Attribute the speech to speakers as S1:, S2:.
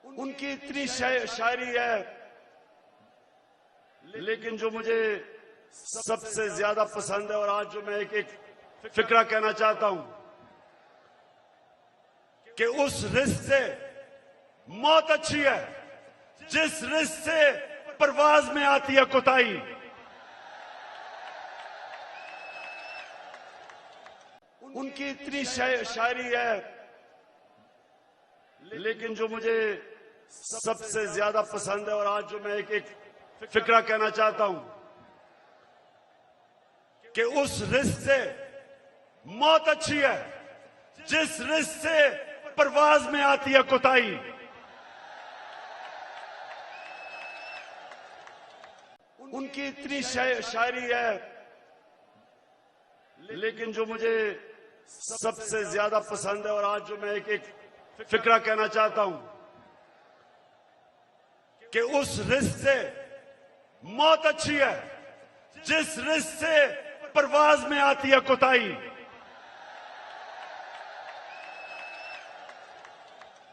S1: ان کی اتنی شاعری ہے، لیکن جو مجھے سب سے زیادہ پسند ہے، اور آج جو میں ایک فقرہ کہنا چاہتا ہوں کہ اس رزق سے موت اچھی ہے جس رزق سے پرواز میں آتی ہے کوتاہی۔ ان کی اتنی شاعری ہے، لیکن جو مجھے سب سے زیادہ پسند ہے، اور آج جو میں ایک فقرہ کہنا چاہتا ہوں کہ اس رزق سے موت اچھی ہے جس رزق سے پرواز میں آتی ہے کوتاہی۔ ان کی اتنی شاعری ہے، لیکن جو مجھے سب سے زیادہ پسند ہے، اور آج جو میں ایک فقرہ کہنا چاہتا ہوں کہ اس رزق سے موت اچھی ہے جس رزق سے پرواز میں آتی ہے کوتاہی۔